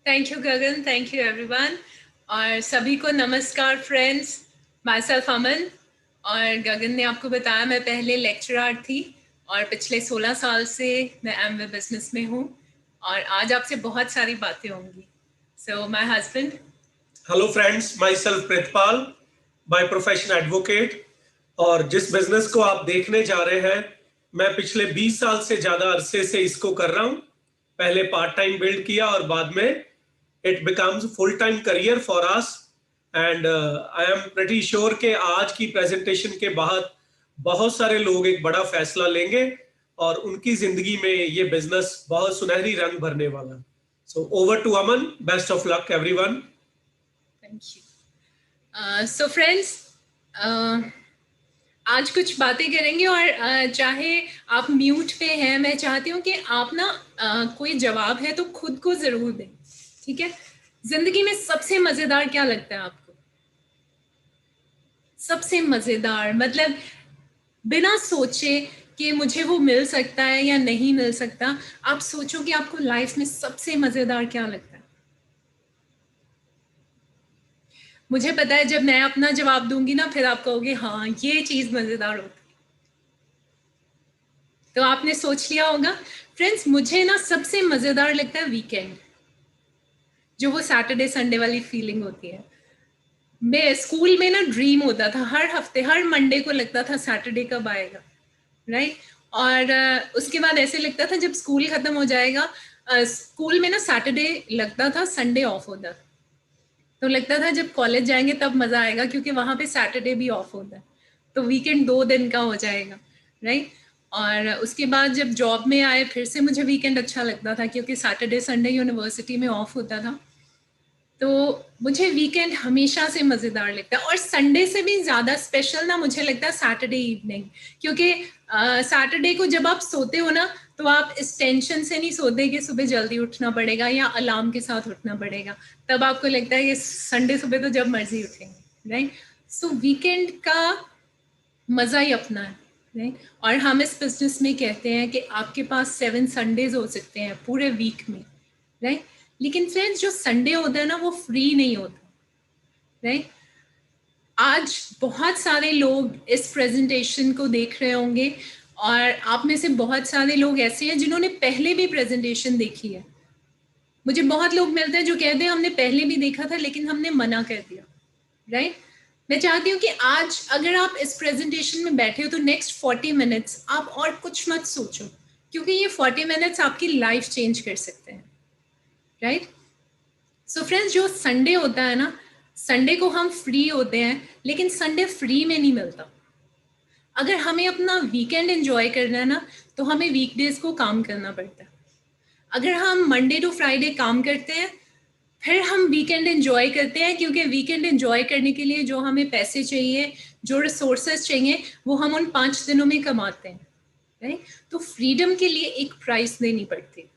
Thank you Gagan, thank you everyone. और सभी को नमस्कार फ्रेंड्स। माई सेल्फ अमन। और गगन ने आपको बताया मैं पहले लेक्चरर थी और पिछले 16 साल से मैं एमवे बिजनेस में हूँ और आज आपसे बहुत सारी बातें होंगी। So my husband. Hello friends, my self Pritpal, by profession advocate. और जिस बिजनेस को आप देखने जा रहे हैं, मैं पिछले 20 साल से ज्यादा अरसे से इसको कर रहा हूं। पहले पार्ट टाइम बिल्ड किया और बाद में it becomes full time career for us. And I am pretty sure कि आज की प्रेजेंटेशन के बाद बहुत सारे लोग एक बड़ा फैसला लेंगे और उनकी जिंदगी में ये बिजनेस बहुत सुनहरी रंग भरने वाला। So over to Aman, best of luck everyone. Thank you. So friends, आज कुछ बातें करेंगे और चाहे आप म्यूट पे हैं, मैं चाहती हूँ कि आप ना कोई जवाब है तो खुद को ज़रूर दें, ठीक है। जिंदगी में सबसे मज़ेदार क्या लगता है आपको? सबसे मज़ेदार मतलब बिना सोचे कि मुझे वो मिल सकता है या नहीं मिल सकता, आप सोचो कि आपको लाइफ में सबसे मज़ेदार क्या लगता है। मुझे पता है जब मैं अपना जवाब दूंगी ना फिर आप कहोगे हाँ ये चीज़ मज़ेदार होती है। तो आपने सोच लिया होगा। फ्रेंड्स, मुझे ना सबसे मज़ेदार लगता है वीकेंड, जो वो सैटरडे संडे वाली फीलिंग होती है। मैं स्कूल में ना ड्रीम होता था, हर हफ्ते हर मंडे को लगता था सैटरडे कब आएगा, राइट। और उसके बाद ऐसे लगता था जब स्कूल खत्म हो जाएगा, स्कूल में ना सैटरडे लगता था, संडे ऑफ होता था, तो लगता था जब कॉलेज जाएंगे तब मज़ा आएगा क्योंकि वहाँ पे सैटरडे भी ऑफ होता है, तो वीकेंड 2 दिन का हो जाएगा, राइट। और उसके बाद जब जॉब में आए फिर से मुझे वीकेंड अच्छा लगता था क्योंकि सैटरडे संडे यूनिवर्सिटी में ऑफ होता था। तो मुझे वीकेंड हमेशा से मज़ेदार लगता है और संडे से भी ज़्यादा स्पेशल ना मुझे लगता है सैटरडे इवनिंग, क्योंकि सैटरडे को जब आप सोते हो ना तो आप इस टेंशन से नहीं सोते कि सुबह जल्दी उठना पड़ेगा या अलार्म के साथ उठना पड़ेगा। तब आपको लगता है कि संडे सुबह तो जब मर्जी उठेंगे, राइट। सो वीकेंड का मज़ा ही अपना है, राइट। और हम इस बिजनेस में कहते हैं कि आपके पास 7 संडेज हो सकते हैं पूरे वीक में, राइट। लेकिन फ्रेंड्स, जो संडे होता है ना वो फ्री नहीं होता, राइट। आज बहुत सारे लोग इस प्रेजेंटेशन को देख रहे होंगे और आप में से बहुत सारे लोग ऐसे हैं जिन्होंने पहले भी प्रेजेंटेशन देखी है। मुझे बहुत लोग मिलते हैं जो कहते हैं हमने पहले भी देखा था लेकिन हमने मना कर दिया, राइट। मैं चाहती हूँ कि आज अगर आप इस प्रेजेंटेशन में बैठे हो तो नेक्स्ट 40 मिनट्स आप और कुछ मत सोचो, क्योंकि ये 40 मिनट्स आपकी लाइफ चेंज कर सकते हैं, राइट। सो फ्रेंड्स, जो संडे होता है ना, संडे को हम फ्री होते हैं लेकिन संडे फ्री में नहीं मिलता। अगर हमें अपना वीकेंड एंजॉय करना है ना तो हमें वीकडेज को काम करना पड़ता है। अगर हम मंडे टू फ्राइडे काम करते हैं फिर हम वीकेंड एंजॉय करते हैं, क्योंकि वीकेंड एंजॉय करने के लिए जो हमें पैसे चाहिए, जो रिसोर्सेज चाहिए, वो हम उन 5 दिनों में कमाते हैं, राइट। तो फ्रीडम के लिए एक प्राइस देनी पड़ती।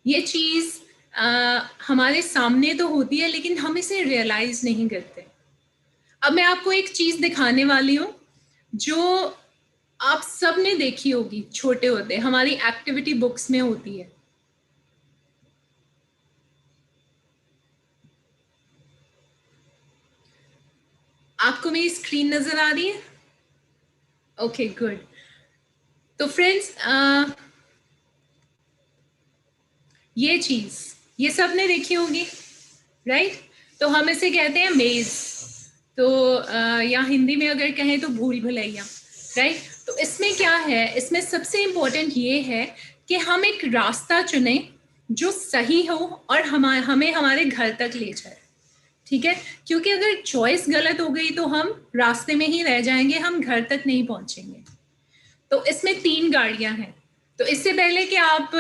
ये चीज़ हमारे सामने तो होती है लेकिन हम इसे रियलाइज नहीं करते। अब मैं आपको एक चीज़ दिखाने वाली हूँ जो आप सब ने देखी होगी, छोटे होते हमारी एक्टिविटी बुक्स में होती है। आपको मेरी स्क्रीन नजर आ रही है? Okay, good. तो फ्रेंड्स, ये चीज़ ये सब ने देखी होगी, राइट। तो हम इसे कहते हैं मेज, तो या हिंदी में अगर कहें तो भूल भुलैया, राइट। तो इसमें क्या है, इसमें सबसे इम्पोर्टेंट ये है कि हम एक रास्ता चुनें जो सही हो और हमें हमारे घर तक ले जाए, ठीक है। क्योंकि अगर चॉइस गलत हो गई तो हम रास्ते में ही रह जाएंगे, हम घर तक नहीं पहुंचेंगे। तो इसमें 3 गाड़ियां हैं। तो इससे पहले कि आप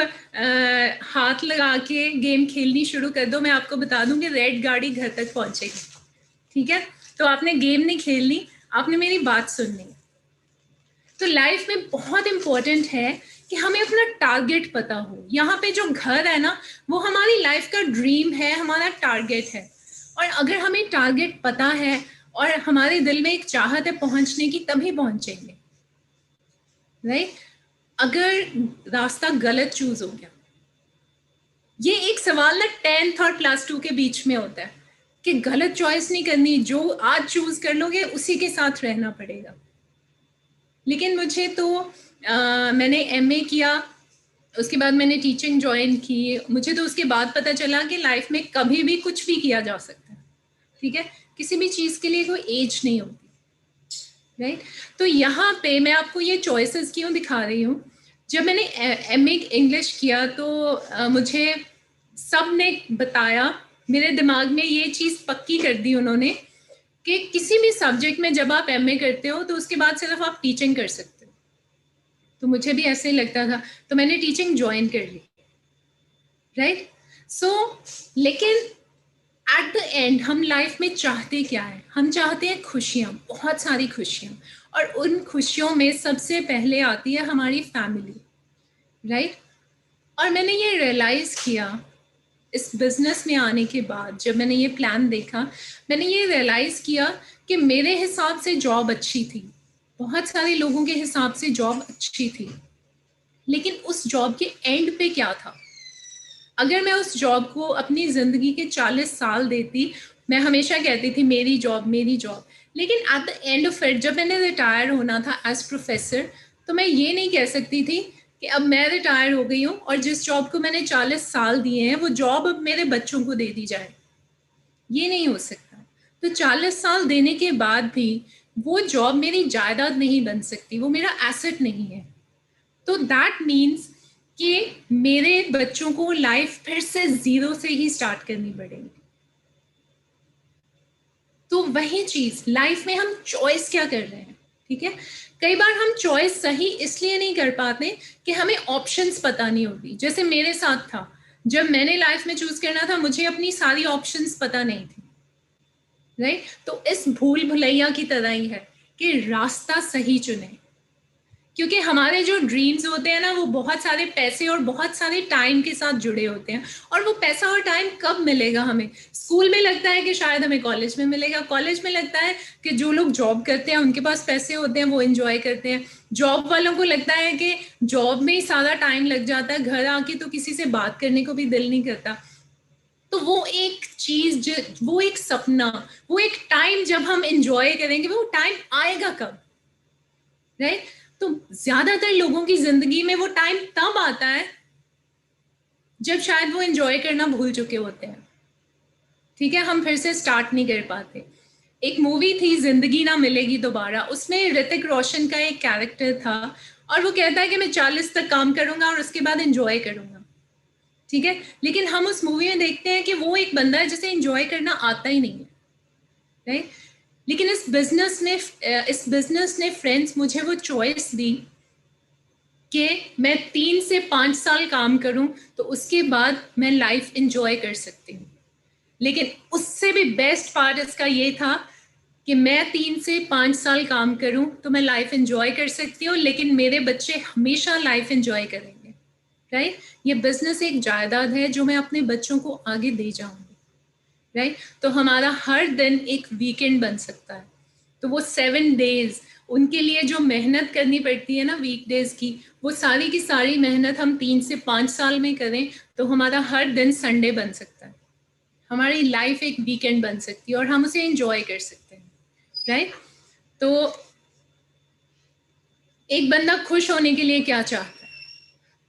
हाथ लगा के गेम खेलनी शुरू कर दो, मैं आपको बता दूं कि रेड गाड़ी घर तक पहुंचेगी, ठीक है। तो आपने गेम नहीं खेलनी, आपने मेरी बात सुननी। तो लाइफ में बहुत इंपॉर्टेंट है कि हमें अपना टारगेट पता हो। यहाँ पे जो घर है ना वो हमारी लाइफ का ड्रीम है, हमारा टारगेट है। और अगर हमें टारगेट पता है और हमारे दिल में एक चाहत है पहुंचने की, तभी पहुंचेंगे, राइट। अगर रास्ता गलत चूज हो गया, ये एक सवाल ना 10th और क्लास 2 के बीच में होता है कि गलत चॉइस नहीं करनी, जो आज चूज कर लोगे उसी के साथ रहना पड़ेगा। लेकिन मुझे तो मैंने एमए किया, उसके बाद मैंने टीचिंग ज्वाइन की। मुझे तो उसके बाद पता चला कि लाइफ में कभी भी कुछ भी किया जा सकता है, ठीक है, किसी भी चीज के लिए कोई एज नहीं होती, राइट। तो यहाँ पे मैं आपको ये चॉइसेस क्यों दिखा रही हूँ। जब मैंने एमए इंग्लिश किया तो मुझे सब ने बताया, मेरे दिमाग में ये चीज पक्की कर दी उन्होंने कि किसी भी सब्जेक्ट में जब आप एमए करते हो तो उसके बाद सिर्फ आप टीचिंग कर सकते हो। तो मुझे भी ऐसे ही लगता था, तो मैंने टीचिंग ज्वाइन कर ली, राइट। सो लेकिन एट द एंड हम लाइफ में चाहते क्या है? हम चाहते हैं खुशियाँ, बहुत सारी खुशियाँ, और उन खुशियों में सबसे पहले आती है हमारी फैमिली, राइट। और मैंने ये रियलाइज किया इस बिजनेस में आने के बाद, जब मैंने ये प्लान देखा, मैंने ये रियलाइज किया कि मेरे हिसाब से जॉब अच्छी थी, बहुत सारे लोगों के हिसाब से जॉब अच्छी थी, लेकिन उस जॉब के एंड पे क्या था? अगर मैं उस जॉब को अपनी जिंदगी के 40 साल देती, मैं हमेशा कहती थी मेरी जॉब मेरी जॉब, लेकिन at the end of it जब मैंने रिटायर होना था एज प्रोफेसर, तो मैं ये नहीं कह सकती थी कि अब मैं रिटायर हो गई हूँ और जिस जॉब को मैंने 40 साल दिए हैं वो जॉब अब मेरे बच्चों को दे दी जाए। ये नहीं हो सकता। तो 40 साल देने के बाद भी वो जॉब मेरी जायदाद नहीं बन सकती, वो मेरा एसेट नहीं है। तो दैट मीन्स कि मेरे बच्चों को लाइफ फिर से जीरो से ही स्टार्ट करनी पड़ेगी। तो वही चीज लाइफ में हम चॉइस क्या कर रहे हैं, ठीक है। कई बार हम चॉइस सही इसलिए नहीं कर पाते कि हमें ऑप्शंस पता नहीं होती। जैसे मेरे साथ था, जब मैंने लाइफ में चूज करना था मुझे अपनी सारी ऑप्शंस पता नहीं थी, राइट। तो इस भूल भुलैया की तरह ही है कि रास्ता सही चुने, क्योंकि हमारे जो ड्रीम्स होते हैं ना वो बहुत सारे पैसे और बहुत सारे टाइम के साथ जुड़े होते हैं, और वो पैसा और टाइम कब मिलेगा हमें? स्कूल में लगता है कि शायद हमें कॉलेज में मिलेगा, कॉलेज में लगता है कि जो लोग जॉब करते हैं उनके पास पैसे होते हैं वो एंजॉय करते हैं, जॉब वालों को लगता है कि जॉब में ही सारा टाइम लग जाता है, घर आके तो किसी से बात करने को भी दिल नहीं करता। तो वो एक चीज, वो एक सपना, वो एक टाइम जब हम एंजॉय करेंगे, वो टाइम आएगा कब, राइट। तो ज्यादातर लोगों की जिंदगी में वो टाइम तब आता है जब शायद वो एंजॉय करना भूल चुके होते हैं, ठीक है, हम फिर से स्टार्ट नहीं कर पाते। एक मूवी थी जिंदगी ना मिलेगी दोबारा, उसमें ऋतिक रोशन का एक कैरेक्टर था और वो कहता है कि मैं 40 तक काम करूंगा और उसके बाद एंजॉय करूंगा, ठीक है। लेकिन हम उस मूवी में देखते हैं कि वो एक बंदा है जिसे एंजॉय करना आता ही नहीं है, राइट। लेकिन इस बिजनेस ने फ्रेंड्स मुझे वो चॉइस दी कि मैं 3 से 5 साल काम करूं तो उसके बाद मैं लाइफ एंजॉय कर सकती हूँ। लेकिन उससे भी बेस्ट पार्ट इसका ये था कि मैं 3 से 5 साल काम करूं तो मैं लाइफ एंजॉय कर सकती हूँ, लेकिन मेरे बच्चे हमेशा लाइफ एंजॉय करेंगे, राइट। ये बिजनेस एक जायदाद है जो मैं अपने बच्चों को आगे दे जाऊंगी, राइट। तो हमारा हर दिन एक वीकेंड बन सकता है। तो वो 7 डेज उनके लिए जो मेहनत करनी पड़ती है ना वीकडेज की, वो सारी की सारी मेहनत हम 3 से 5 साल में करें तो हमारा हर दिन संडे बन सकता है, हमारी लाइफ एक वीकेंड बन सकती है और हम उसे एंजॉय कर सकते हैं, राइट। तो एक बंदा खुश होने के लिए क्या चाहता है?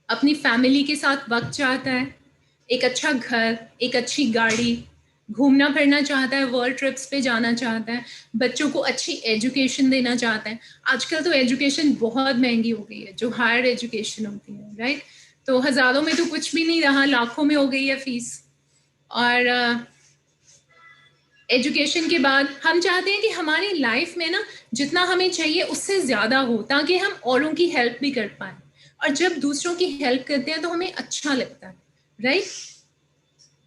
अपनी फैमिली के साथ वक्त चाहता है, एक अच्छा घर, एक अच्छी गाड़ी, घूमना फिरना चाहता है, वर्ल्ड ट्रिप्स पे जाना चाहता है, बच्चों को अच्छी एजुकेशन देना चाहता है। आजकल तो एजुकेशन बहुत महंगी हो गई है, जो हायर एजुकेशन होती है, राइट। तो हजारों में तो कुछ भी नहीं रहा, लाखों में हो गई है फीस। और एजुकेशन के बाद हम चाहते हैं कि हमारी लाइफ में ना जितना हमें चाहिए उससे ज्यादा हो, ताकि हम औरों की हेल्प भी कर पाए, और जब दूसरों की हेल्प करते हैं तो हमें अच्छा लगता है, राइट।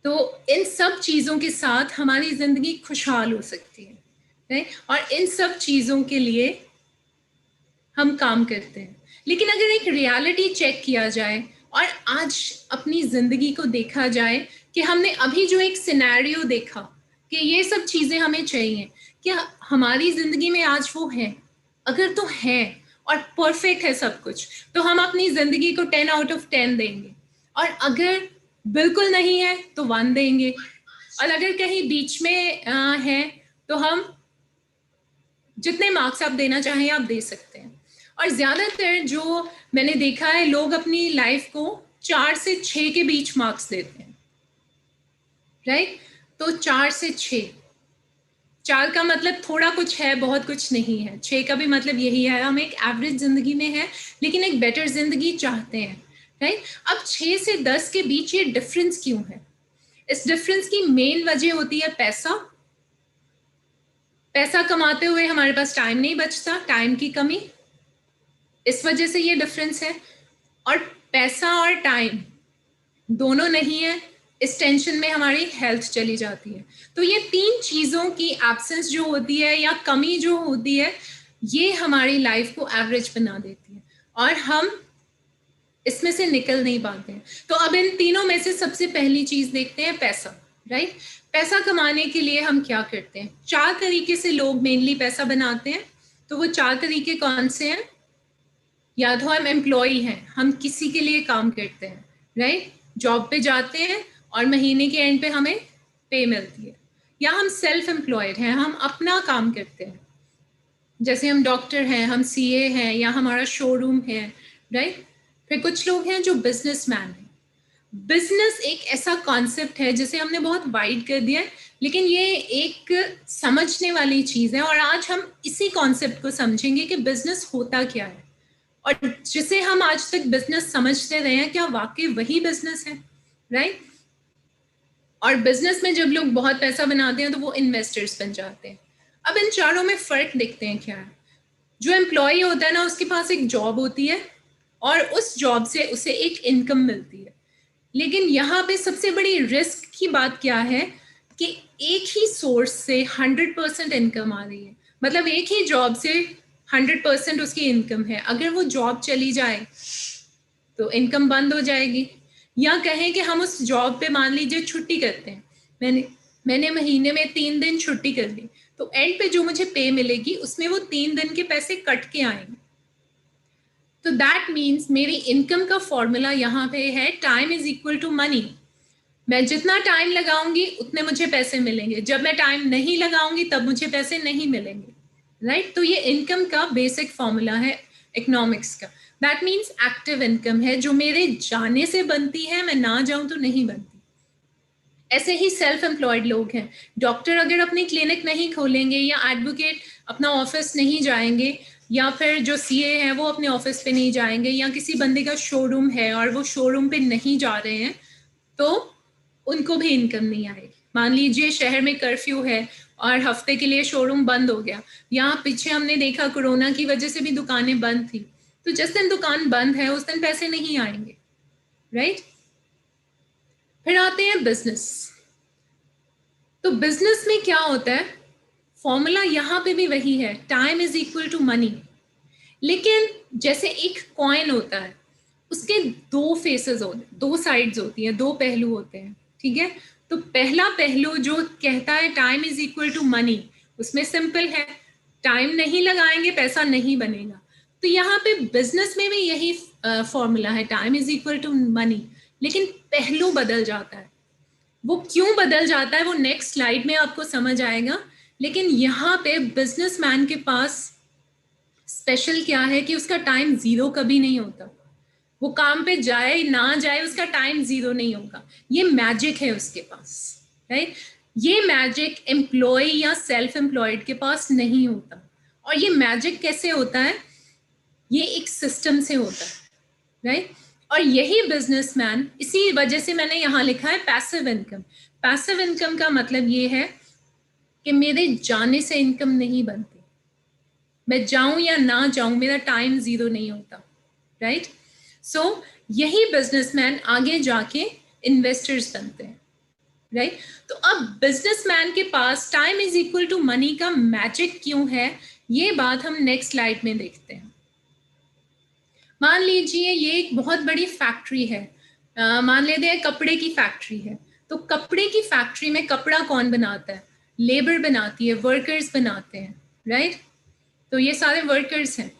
तो इन सब चीजों के साथ हमारी जिंदगी खुशहाल हो सकती है, राइट। और इन सब चीजों के लिए हम काम करते हैं। लेकिन अगर एक रियलिटी चेक किया जाए और आज अपनी जिंदगी को देखा जाए कि हमने अभी जो एक सिनेरियो देखा कि ये सब चीजें हमें चाहिए, क्या हमारी जिंदगी में आज वो है? अगर तो है और परफेक्ट है सब कुछ, तो हम अपनी जिंदगी को 10 आउट ऑफ 10 देंगे। और अगर बिल्कुल नहीं है तो 1 देंगे, और अगर कहीं बीच में है तो हम जितने मार्क्स आप देना चाहें आप दे सकते हैं। और ज़्यादातर जो मैंने देखा है, लोग अपनी लाइफ को 4 से 6 के बीच मार्क्स देते हैं, राइट? तो 4 से 6, 4 का मतलब थोड़ा कुछ है, बहुत कुछ नहीं है। 6 का भी मतलब यही है, हम एक एवरेज जिंदगी में है लेकिन एक बेटर जिंदगी चाहते हैं, राइट? अब 6 से 10 के बीच ये डिफरेंस क्यों है? इस डिफरेंस की मेन वजह होती है पैसा। पैसा कमाते हुए हमारे पास टाइम नहीं बचता, टाइम की कमी, इस वजह से ये डिफरेंस है। और पैसा और टाइम दोनों नहीं है, इस टेंशन में हमारी हेल्थ चली जाती है। तो ये 3 चीज़ों की एब्सेंस जो होती है या कमी जो होती है, ये हमारी लाइफ को एवरेज बना देती है और हम इसमें से निकल नहीं पाते हैं। तो अब इन तीनों में से सबसे पहली चीज़ देखते हैं पैसा, राइट? पैसा कमाने के लिए हम क्या करते हैं? 4 तरीके से लोग मेनली पैसा बनाते हैं। तो वो 4 तरीके कौन से हैं? या तो हम एम्प्लॉई हैं, हम किसी के लिए काम करते हैं, राइट? जॉब पे जाते हैं और महीने के एंड पे हमें पे मिलती है। या हम सेल्फ एम्प्लॉयड हैं, हम अपना काम करते हैं, जैसे हम डॉक्टर हैं, हम सीए हैं, या हमारा शोरूम है, राइट? फिर कुछ लोग हैं जो बिजनेसमैन हैं। बिजनेस एक ऐसा कॉन्सेप्ट है जिसे हमने बहुत वाइड कर दिया है, लेकिन ये एक समझने वाली चीज़ है और आज हम इसी कॉन्सेप्ट को समझेंगे कि बिजनेस होता क्या है और जिसे हम आज तक बिजनेस समझते रहे हैं क्या वाकई वही बिजनेस है, राइट? और बिजनेस में जब लोग बहुत पैसा बनाते हैं तो वो इन्वेस्टर्स बन जाते हैं। अब इन चारों में फर्क देखते हैं क्या है। जो एम्प्लॉय होता है ना, उसके पास एक जॉब होती है और उस जॉब से उसे एक इनकम मिलती है। लेकिन यहाँ पे सबसे बड़ी रिस्क की बात क्या है कि एक ही सोर्स से 100% इनकम आ रही है। मतलब एक ही जॉब से 100% उसकी इनकम है। अगर वो जॉब चली जाए तो इनकम बंद हो जाएगी। या कहें कि हम उस जॉब पे मान लीजिए छुट्टी करते हैं, मैंने महीने में 3 दिन छुट्टी कर ली, तो एंड पे जो मुझे पे मिलेगी उसमें वो 3 दिन के पैसे कट के आएंगे। तो दैट मीन्स मेरी इनकम का फॉर्मूला यहाँ पे है time is equal to money. मैं जितना टाइम लगाऊंगी उतने मुझे पैसे मिलेंगे, जब मैं टाइम नहीं लगाऊंगी तब मुझे पैसे नहीं मिलेंगे, राइट? तो ये इनकम का बेसिक फॉर्मूला है इकोनॉमिक्स का। दैट मीन्स एक्टिव इनकम है जो मेरे जाने से बनती है, मैं ना जाऊं तो नहीं बनती। ऐसे ही सेल्फ एम्प्लॉयड लोग हैं। डॉक्टर अगर अपनी क्लिनिक नहीं खोलेंगे या एडवोकेट अपना ऑफिस नहीं जाएंगे या फिर जो सीए हैं वो अपने ऑफिस पे नहीं जाएंगे या किसी बंदे का शोरूम है और वो शोरूम पे नहीं जा रहे हैं तो उनको भी इनकम नहीं आएगी। मान लीजिए शहर में कर्फ्यू है और हफ्ते के लिए शोरूम बंद हो गया। यहाँ पीछे हमने देखा कोरोना की वजह से भी दुकानें बंद थी, तो जिस दिन दुकान बंद है उस दिन पैसे नहीं आएंगे, राइट? फिर आते हैं बिजनेस। तो बिजनेस में क्या होता है? फॉर्मूला यहाँ पे भी वही है, time is equal to money. लेकिन जैसे एक कॉइन होता है, उसके 2 फेसेस होते हैं, 2 साइड्स होती हैं, 2 पहलू होते हैं, ठीक है? तो पहला पहलू जो कहता है time is equal to money, उसमें सिंपल है, टाइम नहीं लगाएंगे पैसा नहीं बनेगा। तो यहाँ पे बिजनेस में भी यही फॉर्मूला है, time is equal to money, लेकिन पहलू बदल जाता है। वो क्यों बदल जाता है वो नेक्स्ट स्लाइड में आपको समझ आएगा। लेकिन यहाँ पे बिजनेसमैन के पास स्पेशल क्या है कि उसका टाइम 0 कभी नहीं होता। वो काम पे जाए ना जाए उसका टाइम 0 नहीं होगा। ये मैजिक है उसके पास, राइट? ये मैजिक एम्प्लॉय या सेल्फ एम्प्लॉयड के पास नहीं होता। और ये मैजिक कैसे होता है? ये एक सिस्टम से होता है, राइट? और यही बिजनेसमैन, इसी वजह से मैंने यहाँ लिखा है पैसिव इनकम। पैसिव इनकम का मतलब ये है कि मेरे जाने से इनकम नहीं बनती, मैं जाऊं या ना जाऊं मेरा टाइम 0 नहीं होता, राइट? सो यही बिजनेसमैन आगे जाके इन्वेस्टर्स बनते हैं, राइट? तो अब बिजनेसमैन के पास time is equal to money का मैजिक क्यों है, ये बात हम नेक्स्ट स्लाइड में देखते हैं। मान लीजिए ये एक बहुत बड़ी फैक्ट्री है, मान लेते हैं कपड़े की फैक्ट्री है। तो कपड़े की फैक्ट्री में कपड़ा कौन बनाता है? लेबर बनाती है, वर्कर्स बनाते हैं, राइट? तो ये सारे वर्कर्स हैं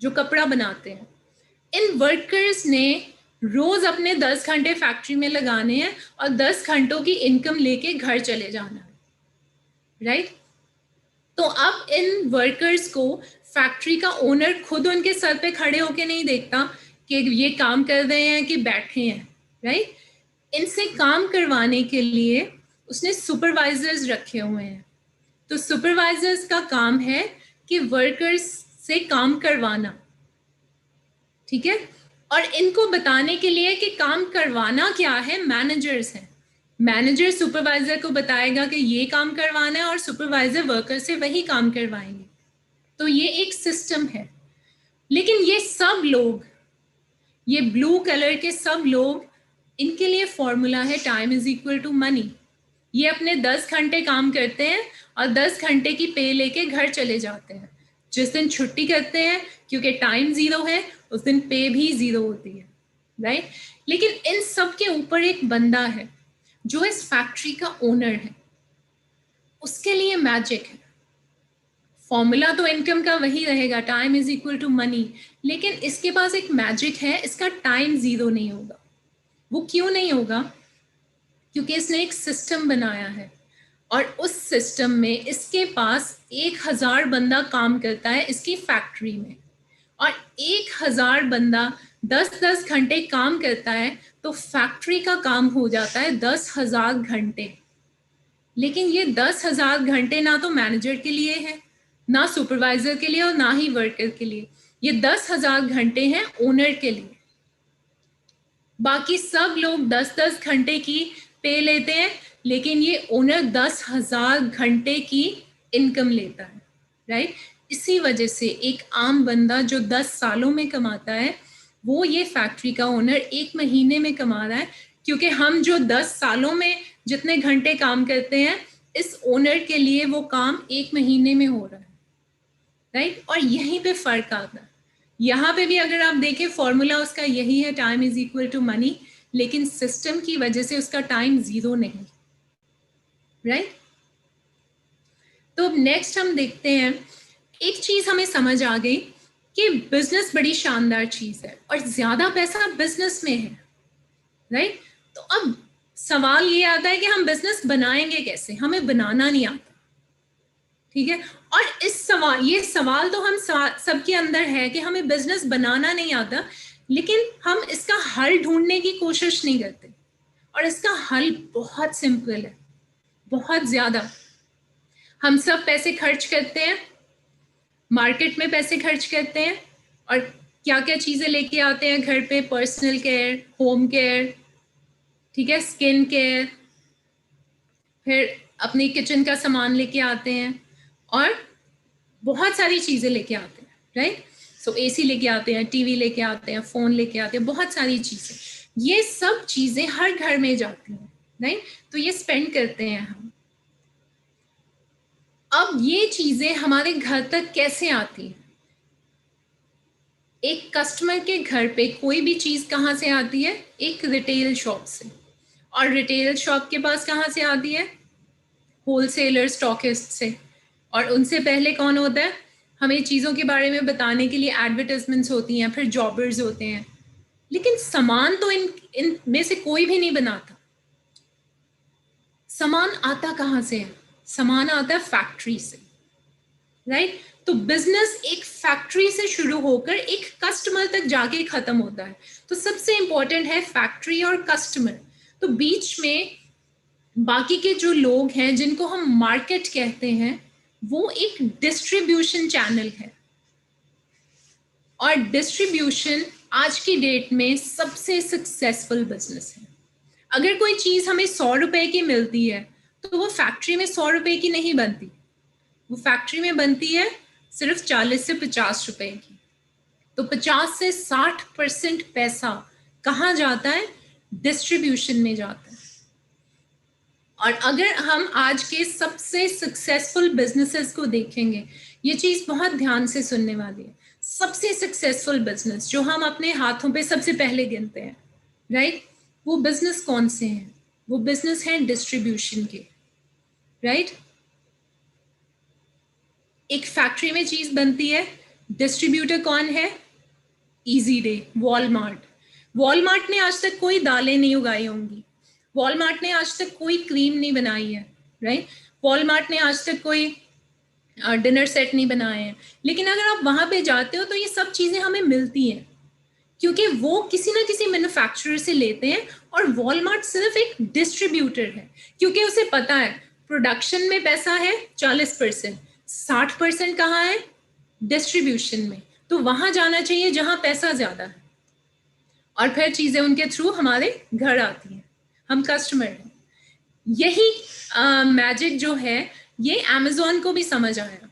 जो कपड़ा बनाते हैं। इन वर्कर्स ने रोज अपने 10 घंटे फैक्ट्री में लगाने हैं और 10 घंटों की इनकम लेके घर चले जाना है, राइट? तो अब इन वर्कर्स को फैक्ट्री का ओनर खुद उनके सर पे खड़े होके नहीं देखता कि ये काम कर रहे हैं कि बैठे हैं, राइट? इनसे काम करवाने के लिए उसने सुपरवाइजर्स रखे हुए हैं। तो सुपरवाइजर्स का काम है कि वर्कर्स से काम करवाना, ठीक है? और इनको बताने के लिए कि काम करवाना क्या है, मैनेजर्स हैं। मैनेजर सुपरवाइजर को बताएगा कि ये काम करवाना है और सुपरवाइजर वर्कर से वही काम करवाएंगे। तो ये एक सिस्टम है। लेकिन ये सब लोग, ये ब्लू कलर के सब लोग, इनके लिए फॉर्मूला है time is equal to money. ये अपने 10 घंटे काम करते हैं और 10 घंटे की पे लेके घर चले जाते हैं। जिस दिन छुट्टी करते हैं, क्योंकि टाइम जीरो है, उस दिन पे भी जीरो होती है, राइट? लेकिन इन सब के ऊपर एक बंदा है जो इस फैक्ट्री का ओनर है। उसके लिए मैजिक है। फॉर्मूला तो इनकम का वही रहेगा, time is equal to money, लेकिन इसके पास एक मैजिक है, इसका टाइम जीरो नहीं होगा। वो क्यों नहीं होगा? क्योंकि इसने एक सिस्टम बनाया है और उस सिस्टम में इसके पास 1000 बंदा काम करता है इसकी फैक्ट्री में, और 1000 बंदा 10-10 घंटे काम करता है, तो फैक्ट्री का काम हो जाता है 10,000 घंटे। लेकिन ये 10,000 घंटे ना तो मैनेजर के लिए है, ना सुपरवाइजर के लिए और ना ही वर्कर के लिए। ये 10,000 घंटे हैं ओनर के लिए। बाकी सब लोग 10-10 घंटे की पे लेते हैं, लेकिन ये ओनर 10,000 घंटे की इनकम लेता है, राइट? इसी वजह से एक आम बंदा जो 10 सालों में कमाता है, वो ये फैक्ट्री का ओनर 1 महीने में कमा रहा है। क्योंकि हम जो 10 सालों में जितने घंटे काम करते हैं, इस ओनर के लिए वो काम 1 महीने में हो रहा है, राइट? और यहीं पे फर्क आता है। यहाँ पे भी अगर आप देखें, फॉर्मूला उसका यही है, time is equal to money, लेकिन सिस्टम की वजह से उसका टाइम जीरो नहीं, राइट? तो अब नेक्स्ट हम देखते हैं, एक चीज हमें समझ आ गई कि बिजनेस बड़ी शानदार चीज है और ज्यादा पैसा बिजनेस में है, राइट? तो अब सवाल ये आता है कि हम बिजनेस बनाएंगे कैसे? हमें बनाना नहीं आता, ठीक है? और ये सवाल तो हम सबके अंदर है कि हमें बिजनेस बनाना नहीं आता, लेकिन हम इसका हल ढूंढने की कोशिश नहीं करते। और इसका हल बहुत सिंपल है, बहुत ज्यादा। हम सब पैसे खर्च करते हैं, मार्केट में पैसे खर्च करते हैं, और क्या क्या चीजें लेके आते हैं घर पे? पर्सनल केयर, होम केयर, ठीक है, स्किन केयर, फिर अपनी किचन का सामान लेके आते हैं और बहुत सारी चीजें लेके आते हैं, राइट? सो एसी लेके आते हैं, टीवी लेके आते हैं, फोन लेके आते हैं, बहुत सारी चीजें। ये सब चीजें हर घर में जाती हैं, राइट? तो ये स्पेंड करते हैं हम। अब ये चीजें हमारे घर तक कैसे आती हैं? एक कस्टमर के घर पे कोई भी चीज कहाँ से आती है? एक रिटेल शॉप से। और रिटेल शॉप के पास कहाँ से आती है? होलसेलर, स्टॉकिस्ट से। और उनसे पहले कौन होता है? हमें चीज़ों के बारे में बताने के लिए एडवर्टाइजमेंट्स होती हैं, फिर जॉबर्स होते हैं। लेकिन सामान तो इन में से कोई भी नहीं बनाता। सामान आता कहाँ से है? सामान आता है फैक्ट्री से, राइट? तो बिजनेस एक फैक्ट्री से शुरू होकर एक कस्टमर तक जाके खत्म होता है। तो सबसे इंपॉर्टेंट है फैक्ट्री और कस्टमर। तो बीच में बाकी के जो लोग हैं जिनको हम मार्केट कहते हैं, वो एक डिस्ट्रीब्यूशन चैनल है। और डिस्ट्रीब्यूशन आज की डेट में सबसे सक्सेसफुल बिजनेस है। अगर कोई चीज हमें 100 रुपए की मिलती है, तो वो फैक्ट्री में 100 रुपए की नहीं बनती, वो फैक्ट्री में बनती है सिर्फ 40 से 50 रुपए की। तो 50 से 60% पैसा कहाँ जाता है? डिस्ट्रीब्यूशन में जाता है। और अगर हम आज के सबसे सक्सेसफुल बिजनेसेस को देखेंगे, ये चीज बहुत ध्यान से सुनने वाली है। सबसे सक्सेसफुल बिजनेस जो हम अपने हाथों पे सबसे पहले गिनते हैं, राइट? वो बिजनेस कौन से हैं? वो बिजनेस हैं डिस्ट्रीब्यूशन के, राइट? एक फैक्ट्री में चीज बनती है, डिस्ट्रीब्यूटर कौन है? Easy day, Walmart. वॉलमार्ट ने आज तक कोई दालें नहीं उगाई होंगी, वॉलमार्ट ने आज तक कोई क्रीम नहीं बनाई है, राइट? वॉलमार्ट ने आज तक कोई डिनर सेट नहीं बनाए हैं, लेकिन अगर आप वहां पे जाते हो तो ये सब चीजें हमें मिलती हैं क्योंकि वो किसी ना किसी मैन्युफैक्चरर से लेते हैं, और वॉलमार्ट सिर्फ एक डिस्ट्रीब्यूटर है क्योंकि उसे पता है प्रोडक्शन में पैसा है 40%, 60% कहाँ है? डिस्ट्रीब्यूशन में। तो वहां जाना चाहिए जहां पैसा ज्यादा है, और फिर चीजें उनके थ्रू हमारे घर आती हैं, हम कस्टमर हैं। यही मैजिक जो है ये अमेजोन को भी समझ आया,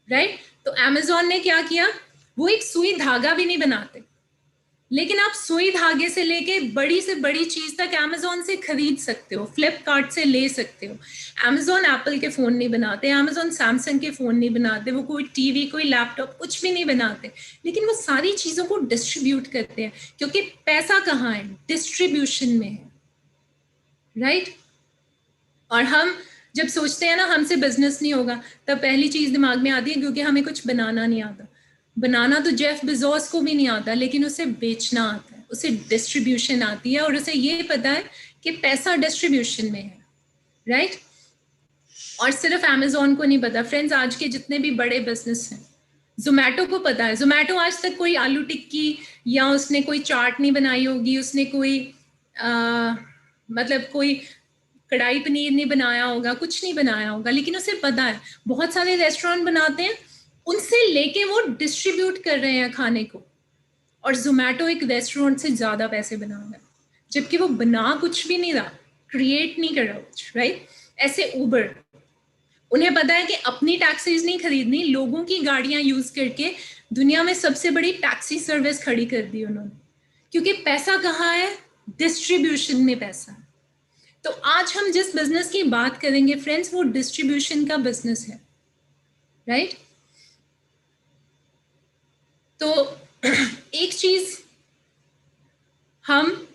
राइट? तो अमेजोन ने क्या किया, वो एक सुई धागा भी नहीं बनाते, लेकिन आप सुई धागे से लेके बड़ी से बड़ी चीज तक अमेजोन से खरीद सकते हो, फ्लिपकार्ट से ले सकते हो। अमेजोन एप्पल के फोन नहीं बनाते, अमेजोन सैमसंग के फोन नहीं बनाते, वो कोई टीवी, कोई लैपटॉप, कुछ भी नहीं बनाते, लेकिन वो सारी चीजों को डिस्ट्रीब्यूट करते हैं क्योंकि पैसा कहाँ है? डिस्ट्रीब्यूशन में है, राइट? और हम जब सोचते हैं ना हमसे बिजनेस नहीं होगा, तब पहली चीज दिमाग में आती है क्योंकि हमें कुछ बनाना नहीं आता। बनाना तो जेफ बेजोस को भी नहीं आता, लेकिन उसे बेचना आता है, उसे डिस्ट्रीब्यूशन आती है, और उसे ये पता है कि पैसा डिस्ट्रीब्यूशन में है, राइट? और सिर्फ अमेजोन को नहीं पता फ्रेंड्स, आज के जितने भी बड़े बिजनेस हैं, जोमेटो को पता है। जोमेटो आज तक कोई आलू टिक्की या उसने कोई चाट नहीं बनाई होगी, उसने कोई मतलब कोई कढ़ाई पनीर नहीं बनाया होगा, कुछ नहीं बनाया होगा, लेकिन उसे पता है बहुत सारे रेस्टोरेंट बनाते हैं, उनसे लेके वो डिस्ट्रीब्यूट कर रहे हैं खाने को, और जोमेटो एक रेस्टोरेंट से ज्यादा पैसे बना रहा है, जबकि वो बना कुछ भी नहीं रहा, क्रिएट नहीं कर रहा कुछ, राइट? ऐसे उबर, उन्हें पता है कि अपनी टैक्सीज नहीं खरीदनी, लोगों की गाड़ियां यूज करके दुनिया में सबसे बड़ी टैक्सी सर्विस खड़ी कर दी उन्होंने, क्योंकि पैसा कहाँ है? डिस्ट्रीब्यूशन में पैसा। तो आज हम जिस बिजनेस की बात करेंगे फ्रेंड्स, वो डिस्ट्रीब्यूशन का बिजनेस है, राइट? तो एक चीज हम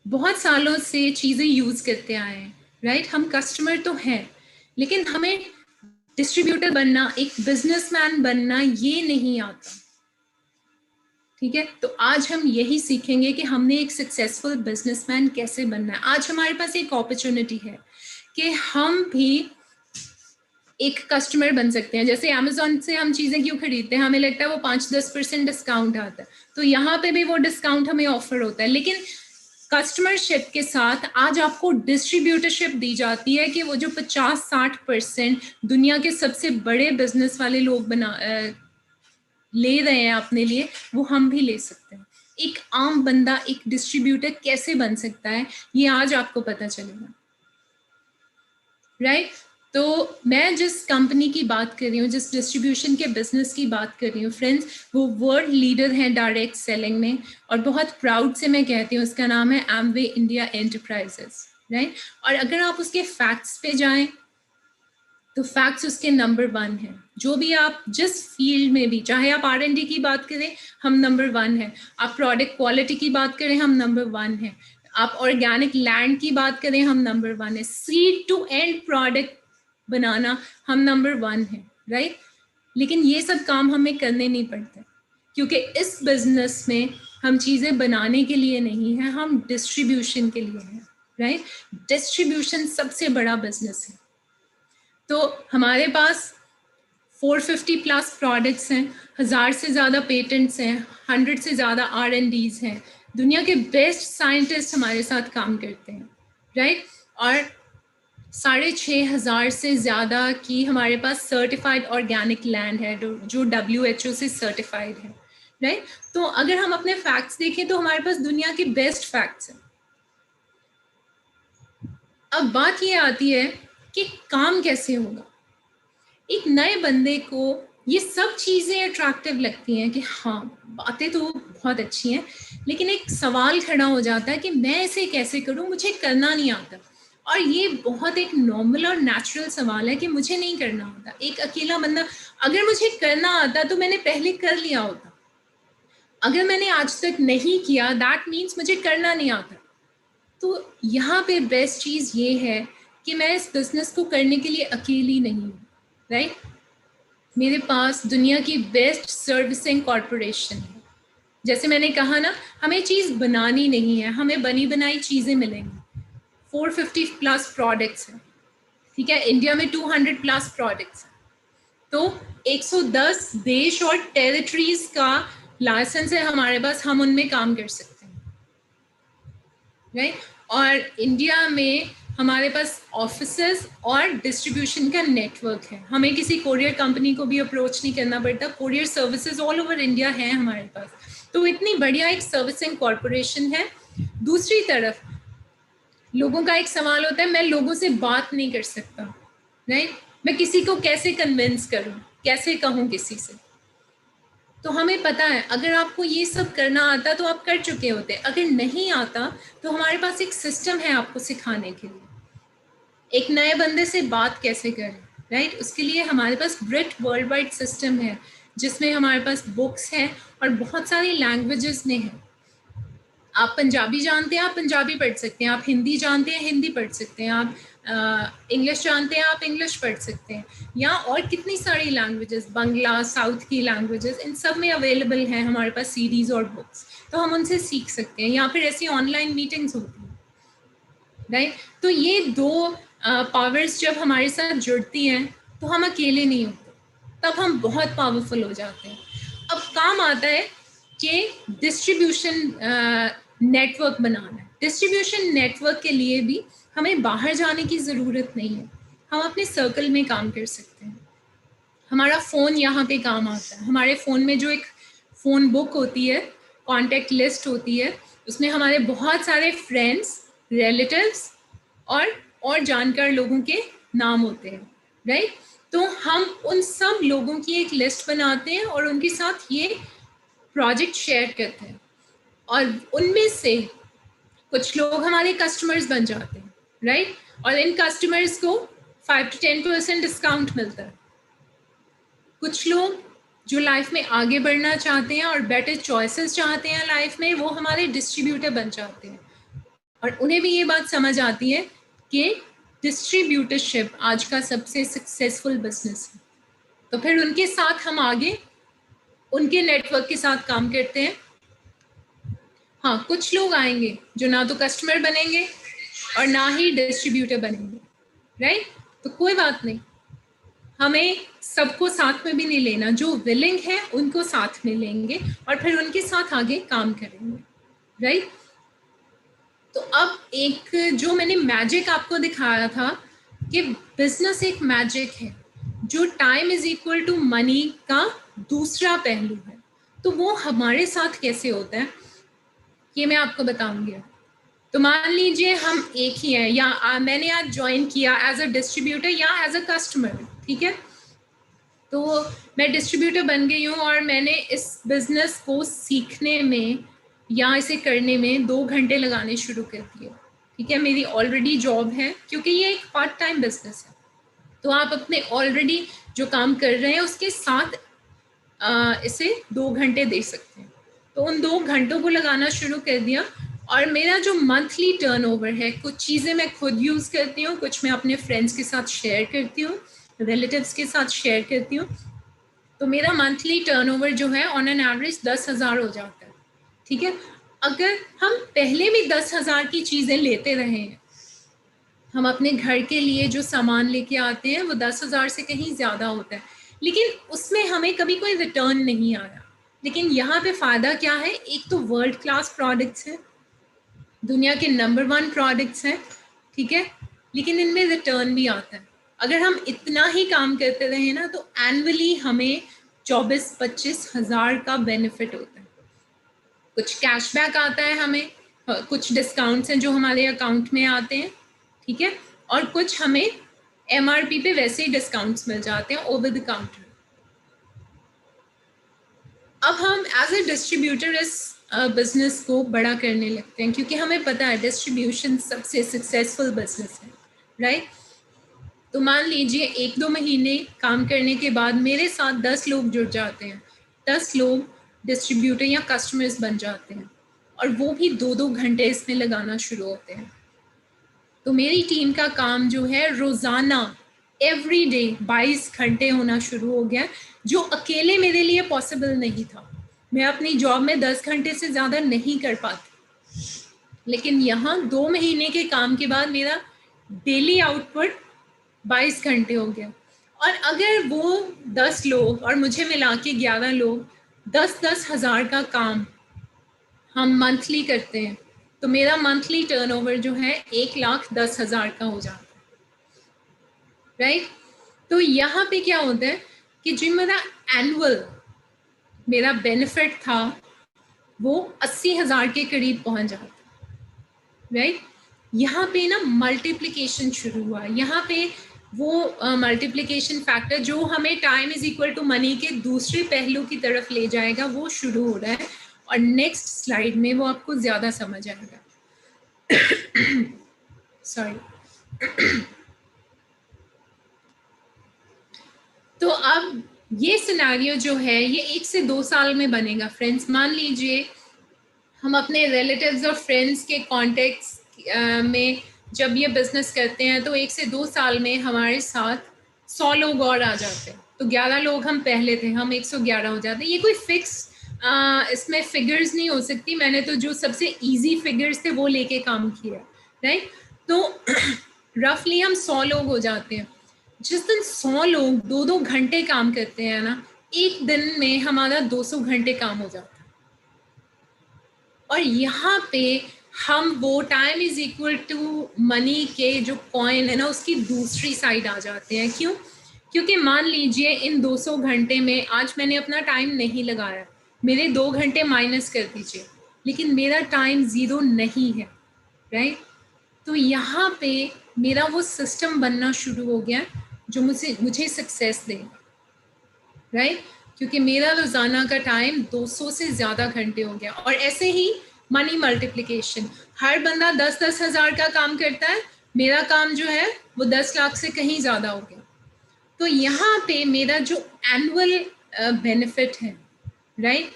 बहुत सालों से चीजें यूज करते आए हैं, राइट? हम कस्टमर तो हैं, लेकिन हमें डिस्ट्रीब्यूटर बनना, एक बिजनेसमैन बनना ये नहीं आता, ठीक है? तो आज हम यही सीखेंगे कि हमने एक सक्सेसफुल बिजनेसमैन कैसे बनना है। आज हमारे पास एक अपॉर्चुनिटी है कि हम भी एक कस्टमर बन सकते हैं। जैसे अमेजोन से हम चीजें क्यों खरीदते हैं? हमें लगता है वो 5-10% डिस्काउंट आता है, तो यहाँ पे भी वो डिस्काउंट हमें ऑफर होता है, लेकिन कस्टमरशिप के साथ आज आपको डिस्ट्रीब्यूटरशिप दी जाती है कि वो जो 50-60% दुनिया के सबसे बड़े बिजनेस वाले लोग ले रहे हैं अपने लिए, वो हम भी ले सकते हैं। एक आम बंदा एक डिस्ट्रीब्यूटर कैसे बन सकता है, ये आज आपको पता चलेगा, राइट? तो मैं जिस कंपनी की बात कर रही हूँ, जिस डिस्ट्रीब्यूशन के बिजनेस की बात कर रही हूँ फ्रेंड्स, वो वर्ल्ड लीडर है डायरेक्ट सेलिंग में, और बहुत प्राउड से मैं कहती हूँ उसका नाम है एमवे इंडिया एंटरप्राइजेस, राइट? और अगर आप उसके फैक्ट्स पे जाएं तो फैक्ट्स उसके नंबर 1 है। जो भी आप जिस फील्ड में भी, चाहे आप R&D की बात करें, हम नंबर 1 है, आप प्रोडक्ट क्वालिटी की बात करें, हम नंबर 1 है, आप ऑर्गेनिक लैंड की बात करें, हम नंबर 1 है, सीड टू एंड प्रोडक्ट बनाना, हम नंबर 1 है, राइट? लेकिन ये सब काम हमें करने नहीं पड़ते, क्योंकि इस बिजनेस में हम चीजें बनाने के लिए नहीं है, हम डिस्ट्रीब्यूशन के लिए हैं, राइट? डिस्ट्रीब्यूशन सबसे बड़ा बिजनेस है। तो हमारे पास 450 प्लस प्रोडक्ट्स हैं, 1000 से ज़्यादा पेटेंट्स हैं, 100 से ज़्यादा R&Ds हैं, दुनिया के बेस्ट साइंटिस्ट हमारे साथ काम करते हैं, राइट? और 6500 से ज़्यादा की हमारे पास सर्टिफाइड ऑर्गेनिक लैंड है जो WHO से सर्टिफाइड है, राइट? तो अगर हम अपने फैक्ट्स देखें तो हमारे पास दुनिया के बेस्ट फैक्ट्स हैं। अब बात ये आती है कि काम कैसे होगा। एक नए बंदे को ये सब चीज़ें अट्रैक्टिव लगती हैं कि हाँ, बातें तो बहुत अच्छी हैं, लेकिन एक सवाल खड़ा हो जाता है कि मैं इसे कैसे करूं, मुझे करना नहीं आता। और ये बहुत एक नॉर्मल और नेचुरल सवाल है कि मुझे नहीं करना आता। एक अकेला बंदा, अगर मुझे करना आता तो मैंने पहले कर लिया होता, अगर मैंने आज तक नहीं किया दैट मीन्स मुझे करना नहीं आता। तो यहाँ पे बेस्ट चीज़ ये है कि मैं इस बिजनेस को करने के लिए अकेली नहीं हूँ, राइट? मेरे पास दुनिया की बेस्ट सर्विसिंग कॉरपोरेशन है, जैसे मैंने कहा ना, हमें चीज़ बनानी नहीं है, हमें बनी बनाई चीज़ें मिलेंगी। 450 प्लस प्रोडक्ट्स हैं, ठीक है, इंडिया में 200 प्लस प्रोडक्ट्स हैं, तो 110 देश और टेरिटरीज का लाइसेंस है हमारे पास, हम उनमें काम कर सकते हैं, राइट। और इंडिया में हमारे पास ऑफिसेस और डिस्ट्रीब्यूशन का नेटवर्क है, हमें किसी कोरियर कंपनी को भी अप्रोच नहीं करना पड़ता, courier services all over India है हमारे पास, तो इतनी बढ़िया एक सर्विसिंग कॉरपोरेशन है। दूसरी तरफ लोगों का एक सवाल होता है, मैं लोगों से बात नहीं कर सकता, राइट, मैं किसी को कैसे कन्विंस करूं, कैसे कहूं किसी से। तो हमें पता है अगर आपको ये सब करना आता तो आप कर चुके होते, अगर नहीं आता तो हमारे पास एक सिस्टम है आपको सिखाने के लिए, एक नए बंदे से बात कैसे करें, राइट। उसके लिए हमारे पास ब्रिट वर्ल्ड वाइड सिस्टम है, जिसमें हमारे पास बुक्स हैं और बहुत सारी लैंग्वेजेस में हैं। आप पंजाबी जानते हैं, आप पंजाबी पढ़ सकते हैं, आप हिंदी जानते हैं, हिंदी पढ़ सकते हैं, आप इंग्लिश जानते हैं, आप इंग्लिश पढ़ सकते हैं, या और कितनी सारी लैंग्वेजेस, बंगला, साउथ की लैंग्वेजेस, इन सब में अवेलेबल हैं हमारे पास सीरीज और बुक्स, तो हम उनसे सीख सकते हैं, या फिर ऐसी ऑनलाइन मीटिंग्स होती हैं, राइट। तो ये दो पावर्स जब हमारे साथ जुड़ती हैं तो हम अकेले नहीं होते, तब हम बहुत पावरफुल हो जाते हैं। अब काम आता है कि डिस्ट्रीब्यूशन नेटवर्क बनाना है। डिस्ट्रीब्यूशन नेटवर्क के लिए भी हमें बाहर जाने की ज़रूरत नहीं है, हम अपने सर्कल में काम कर सकते हैं। हमारा फ़ोन यहाँ पे काम आता है, हमारे फ़ोन में जो एक फ़ोन बुक होती है, कॉन्टेक्ट लिस्ट होती है, उसमें हमारे बहुत सारे फ्रेंड्स, रिलेटिव्स और जानकार लोगों के नाम होते हैं, राइट। तो हम उन सब लोगों की एक लिस्ट बनाते हैं और उनके साथ ये प्रोजेक्ट शेयर करते हैं, और उनमें से कुछ लोग हमारे कस्टमर्स बन जाते हैं, राइट, और इन कस्टमर्स को 5 to 10% डिस्काउंट मिलता है। कुछ लोग जो लाइफ में आगे बढ़ना चाहते हैं और बेटर चॉइसेस चाहते हैं लाइफ में, वो हमारे डिस्ट्रीब्यूटर बन जाते हैं, और उन्हें भी ये बात समझ आती है कि डिस्ट्रीब्यूटरशिप आज का सबसे सक्सेसफुल बिजनेस है, तो फिर उनके साथ हम आगे उनके नेटवर्क के साथ काम करते हैं। हाँ, कुछ लोग आएंगे जो ना तो कस्टमर बनेंगे और ना ही डिस्ट्रीब्यूटर बनेंगे, राइट। तो कोई बात नहीं, हमें सबको साथ में भी नहीं लेना, जो विलिंग है उनको साथ में लेंगे और फिर उनके साथ आगे काम करेंगे, राइट। तो अब एक जो मैंने मैजिक आपको दिखाया था कि बिजनेस एक मैजिक है, जो time is equal to money का दूसरा पहलू है, तो वो हमारे साथ कैसे होता है ये मैं आपको बताऊंगी। तो मान लीजिए हम एक ही हैं, या मैंने आज ज्वाइन किया एज अ डिस्ट्रीब्यूटर या एज अ कस्टमर, ठीक है, तो मैं डिस्ट्रीब्यूटर बन गई हूँ और मैंने इस बिजनेस को सीखने में या इसे करने में 2 घंटे लगाने शुरू कर दिए, ठीक है, मेरी ऑलरेडी जॉब है, क्योंकि ये एक पार्ट टाइम बिजनेस है, तो आप अपने ऑलरेडी जो काम कर रहे हैं उसके साथ इसे 2 घंटे दे सकते हैं। तो उन 2 घंटों को लगाना शुरू कर दिया, और मेरा जो मंथली टर्नओवर है, कुछ चीज़ें मैं खुद यूज़ करती हूँ, कुछ मैं अपने फ्रेंड्स के साथ शेयर करती हूँ, रिलेटिव्स के साथ शेयर करती हूँ, तो मेरा मंथली टर्नओवर जो है ऑन एन एवरेज 10,000 हो जाता है, ठीक है। अगर हम पहले भी 10,000 की चीज़ें लेते रहे हैं, हम अपने घर के लिए जो सामान लेके आते हैं वो 10,000 से कहीं ज़्यादा होता है, लेकिन उसमें हमें कभी कोई रिटर्न नहीं आया। लेकिन यहाँ पे फ़ायदा क्या है, एक तो वर्ल्ड क्लास प्रोडक्ट्स हैं, दुनिया के नंबर 1 प्रोडक्ट्स हैं, ठीक है, लेकिन इनमें रिटर्न भी आता है। अगर हम इतना ही काम करते रहे ना तो एनुअली हमें 24-25 हज़ार का बेनिफिट होता है। कुछ कैशबैक आता है हमें, कुछ डिस्काउंट्स हैं जो हमारे अकाउंट में आते हैं, ठीक है, और कुछ हमें MRP पे वैसे ही डिस्काउंट्स मिल जाते हैं ओवर द काउंटर। अब हम एज ए डिस्ट्रीब्यूटर इस बिजनेस को बड़ा करने लगते हैं, क्योंकि हमें पता है डिस्ट्रीब्यूशन सबसे सक्सेसफुल बिजनेस है, राइट। तो मान लीजिए 1-2 महीने काम करने के बाद मेरे साथ 10 लोग जुड़ जाते हैं, 10 लोग डिस्ट्रीब्यूटर या कस्टमर्स बन जाते हैं, और वो भी 2-2 घंटे इसमें लगाना शुरू होते हैं। तो मेरी टीम का काम जो है रोज़ाना एवरी डे 22 घंटे होना शुरू हो गया, जो अकेले मेरे लिए पॉसिबल नहीं था। मैं अपनी जॉब में 10 घंटे से ज़्यादा नहीं कर पाती, लेकिन यहाँ 2 महीने के काम के बाद मेरा डेली आउटपुट 22 घंटे हो गया। और अगर वो 10 लोग और मुझे मिला के 11 लोग 10-10 हज़ार का काम हम मंथली करते हैं, तो मेरा मंथली टर्नओवर जो है 1,10,000 का हो जाता है, राइट। तो यहाँ पे क्या होता है कि जो मेरा एनुअल मेरा बेनिफिट था वो 80,000 के करीब पहुंच जाता है, राइट। यहाँ पे ना मल्टीप्लिकेशन शुरू हुआ, यहाँ पे वो मल्टीप्लिकेशन फैक्टर जो हमें time is equal to money के दूसरे पहलू की तरफ ले जाएगा, वो शुरू हो रहा है। और नेक्स्ट स्लाइड में वो आपको ज़्यादा समझ आएगा। सॉरी। तो अब ये सिनेरियो जो है ये 1 से 2 साल में बनेगा फ्रेंड्स। मान लीजिए हम अपने रिलेटिव्स और फ्रेंड्स के कॉन्टेक्ट्स में जब ये बिजनेस करते हैं तो 1 से 2 साल में हमारे साथ 100 लोग और आ जाते हैं। तो 11 लोग हम पहले थे, हम 111 हो जाते हैं। ये कोई फिक्स इसमें फिगर्स नहीं हो सकती, मैंने तो जो सबसे इजी फिगर्स थे वो लेके काम किया, राइट। तो रफली हम 100 लोग हो जाते हैं। जिस दिन 100 लोग 2-2 घंटे काम करते हैं ना, एक दिन में हमारा 200 घंटे काम हो जाता है। और यहाँ पे हम वो time is equal to money के जो कॉइन है ना उसकी दूसरी साइड आ जाते हैं। क्यों? क्योंकि मान लीजिए इन 200 घंटे में आज मैंने अपना टाइम नहीं लगाया, मेरे 2 घंटे माइनस कर दीजिए, लेकिन मेरा टाइम 0 नहीं है, राइट। तो यहाँ पे मेरा वो सिस्टम बनना शुरू हो गया जो मुझे सक्सेस देगा, राइट। क्योंकि मेरा रोजाना का टाइम 200 से ज़्यादा घंटे हो गया। और ऐसे ही मनी मल्टीप्लिकेशन, हर बंदा 10-10 हज़ार का काम करता है, मेरा काम जो है वो 10 लाख से कहीं ज़्यादा हो गया। तो यहाँ पे मेरा जो एनुअल बेनिफिट है, राइट,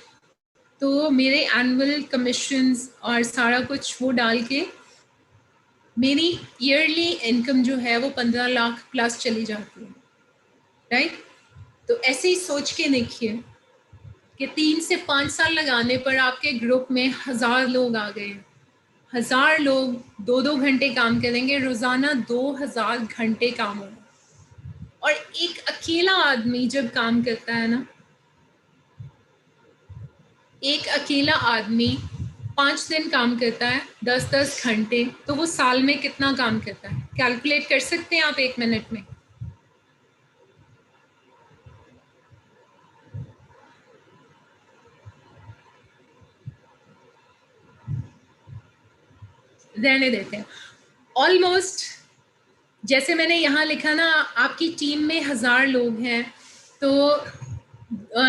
तो मेरे एनुअल कमीशंस और सारा कुछ वो डाल के मेरी ईयरली इनकम जो है वो 15 लाख प्लस चली जाती है, राइट। तो ऐसे ही सोच के देखिए कि 3 से 5 साल लगाने पर आपके ग्रुप में 1000 लोग आ गए। 1000 लोग 2-2 घंटे काम करेंगे, रोजाना 2000 घंटे काम होगा। और एक अकेला आदमी जब काम करता है ना, एक अकेला आदमी 5 दिन काम करता है 10-10 घंटे, तो वो साल में कितना काम करता है? कैलकुलेट कर सकते हैं आप 1 मिनट में? रहने देते हैं। ऑलमोस्ट जैसे मैंने यहाँ लिखा ना, आपकी टीम में 1000 लोग हैं तो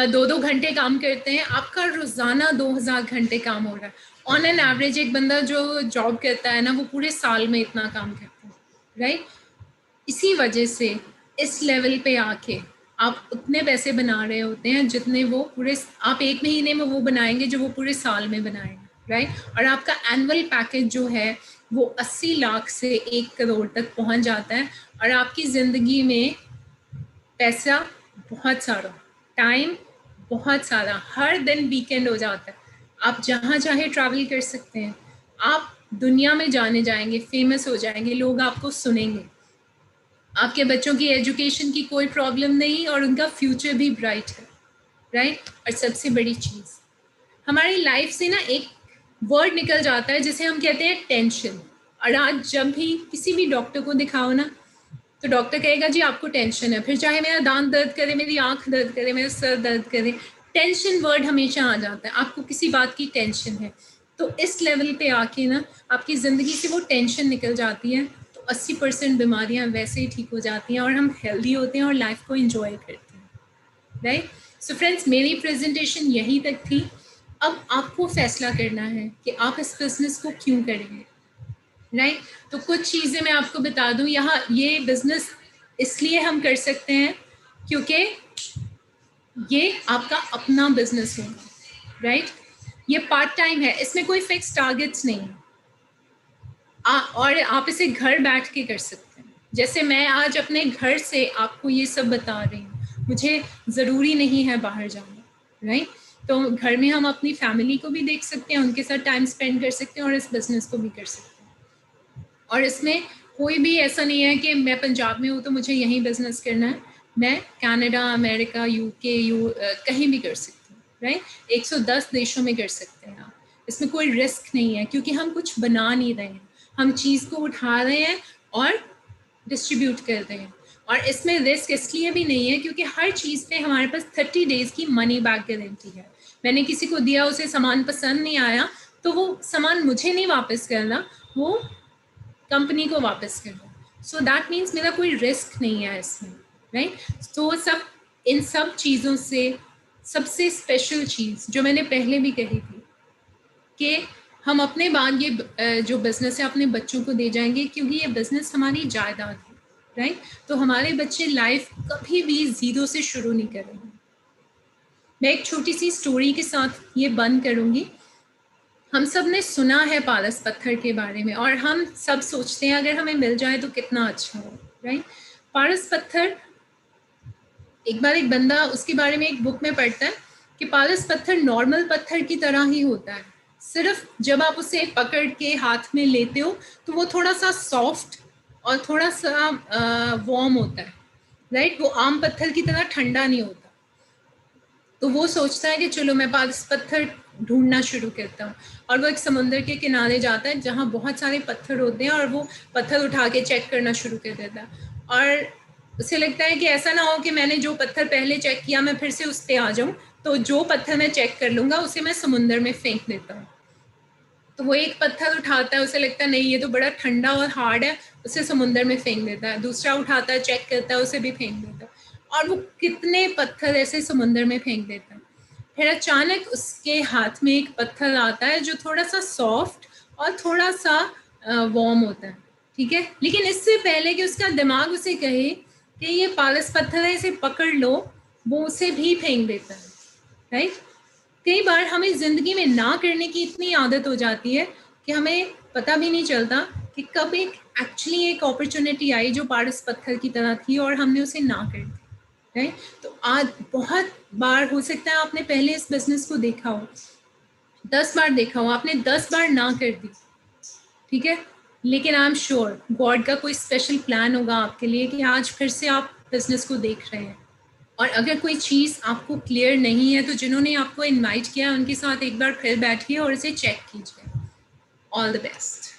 2-2 घंटे काम करते हैं, आपका रोजाना 2000 घंटे काम हो रहा है। ऑन एन एवरेज एक बंदा जो जॉब करता है ना वो पूरे साल में इतना काम करता है, राइट। इसी वजह से इस लेवल पे आके आप उतने पैसे बना रहे होते हैं जितने वो पूरे आप 1 महीने में वो बनाएंगे जो वो पूरे साल में बनाएंगे, राइट। और आपका एनुअल पैकेज जो है वो 80 लाख से 1 करोड़ तक पहुंच जाता है। और आपकी ज़िंदगी में पैसा बहुत सारा, टाइम बहुत सारा, हर दिन वीकेंड हो जाता है, आप जहाँ चाहे ट्रैवल कर सकते हैं, आप दुनिया में जाने जाएंगे, फेमस हो जाएंगे, लोग आपको सुनेंगे, आपके बच्चों की एजुकेशन की कोई प्रॉब्लम नहीं और उनका फ्यूचर भी ब्राइट है, राइट। और सबसे बड़ी चीज़, हमारी लाइफ से ना एक वर्ड निकल जाता है जिसे हम कहते हैं टेंशन। और आज जब भी किसी भी डॉक्टर को दिखाओ ना तो डॉक्टर कहेगा जी आपको टेंशन है, फिर चाहे मेरा दांत दर्द करे, मेरी आंख दर्द करे, मेरा सर दर्द करे, टेंशन वर्ड हमेशा आ जाता है, आपको किसी बात की टेंशन है। तो इस लेवल पे आके ना आपकी ज़िंदगी से वो टेंशन निकल जाती है, तो 80% बीमारियां वैसे ही ठीक हो जाती हैं और हम हेल्दी होते हैं और लाइफ को एंजॉय करते हैं, राइट। सो फ्रेंड्स, मेरी प्रेजेंटेशन यही तक थी। अब आपको फैसला करना है कि आप इस बिजनेस को क्यों करेंगे, राइट। तो कुछ चीज़ें मैं आपको बता दूं, यहाँ ये बिजनेस इसलिए हम कर सकते हैं क्योंकि ये आपका अपना बिजनेस होगा, राइट। ये पार्ट टाइम है, इसमें कोई फिक्स टारगेट्स नहीं है, और आप इसे घर बैठ के कर सकते हैं। जैसे मैं आज अपने घर से आपको ये सब बता रही हूँ, मुझे ज़रूरी नहीं है बाहर जाना, राइट। तो घर में हम अपनी फैमिली को भी देख सकते हैं, उनके साथ टाइम स्पेंड कर सकते हैं और इस बिजनेस को भी कर सकते हैं। और इसमें कोई भी ऐसा नहीं है कि मैं पंजाब में हूँ तो मुझे यहीं बिजनेस करना है, मैं कनाडा, अमेरिका, यूके, कहीं भी कर सकती हूँ, राइट। 110 देशों में कर सकते हैं आप। इसमें कोई रिस्क नहीं है क्योंकि हम कुछ बना नहीं रहे हैं, हम चीज़ को उठा रहे हैं और डिस्ट्रीब्यूट कर रहे हैं। और इसमें रिस्क इसलिए भी नहीं है क्योंकि हर चीज़ पे हमारे पास 30 डेज़ की मनी बैक गारंटी है। मैंने किसी को दिया, उसे सामान पसंद नहीं आया तो वो सामान मुझे नहीं वापस करना, वो कंपनी को वापस करना। सो दैट मीन्स मेरा कोई रिस्क नहीं है इसमें, राइट। तो इन सब चीज़ों से सबसे स्पेशल चीज़ जो मैंने पहले भी कही थी कि हम अपने बाद ये जो बिज़नेस है अपने बच्चों को दे जाएंगे क्योंकि ये बिज़नेस हमारी जायदाद है, राइट। तो हमारे बच्चे लाइफ कभी भी ज़ीरो से शुरू नहीं करेंगे। मैं एक छोटी सी स्टोरी के साथ ये बंद करूँगी। हम सब ने सुना है पारस पत्थर के बारे में और हम सब सोचते हैं अगर हमें मिल जाए तो कितना अच्छा हो, राइट। पारस पत्थर, एक बार एक बंदा उसके बारे में एक बुक में पढ़ता है कि पारस पत्थर नॉर्मल पत्थर की तरह ही होता है, सिर्फ जब आप उसे पकड़ के हाथ में लेते हो तो वो थोड़ा सा सॉफ्ट और थोड़ा सा वार्म होता है, राइट। वो आम पत्थर की तरह ठंडा नहीं होता। तो वो सोचता है कि चलो मैं पारस पत्थर ढूंढना शुरू करता हूँ और वो एक समुंदर के किनारे जाता है जहाँ बहुत सारे पत्थर होते हैं और वो पत्थर उठा के चेक करना शुरू कर देता है। और उसे लगता है कि ऐसा ना हो कि मैंने जो पत्थर पहले चेक किया मैं फिर से उस पर आ जाऊँ, तो जो पत्थर मैं चेक कर लूँगा उसे मैं समुंदर में फेंक देता हूँ। तो वो एक पत्थर उठाता है, उसे लगता है नहीं ये तो बड़ा ठंडा और हार्ड है, उसे समुंदर में फेंक देता है। दूसरा उठाता है, चेक करता है, उसे भी फेंक देता है। और वो कितने पत्थर ऐसे समुंदर में फेंक देता है। फिर अचानक उसके हाथ में एक पत्थर आता है जो थोड़ा सा सॉफ्ट और थोड़ा सा वार्म होता है, ठीक है। लेकिन इससे पहले कि उसका दिमाग उसे कहे कि ये पारस पत्थर है, इसे पकड़ लो, वो उसे भी फेंक देता है, राइट। कई बार हमें जिंदगी में ना करने की इतनी आदत हो जाती है कि हमें पता भी नहीं चलता कि कब एक्चुअली एक अपॉर्चुनिटी आई जो पारस पत्थर की तरह थी और हमने उसे ना कर दी, राइट। तो आज बहुत बार हो सकता है आपने पहले इस बिजनेस को देखा हो, 10 बार देखा हो, आपने 10 बार ना कर दी, ठीक है। लेकिन आई एम श्योर गॉड का कोई स्पेशल प्लान होगा आपके लिए कि आज फिर से आप बिजनेस को देख रहे हैं। और अगर कोई चीज़ आपको क्लियर नहीं है तो जिन्होंने आपको इनवाइट किया उनके साथ एक बार फिर बैठिए और इसे चेक कीजिए। All the best.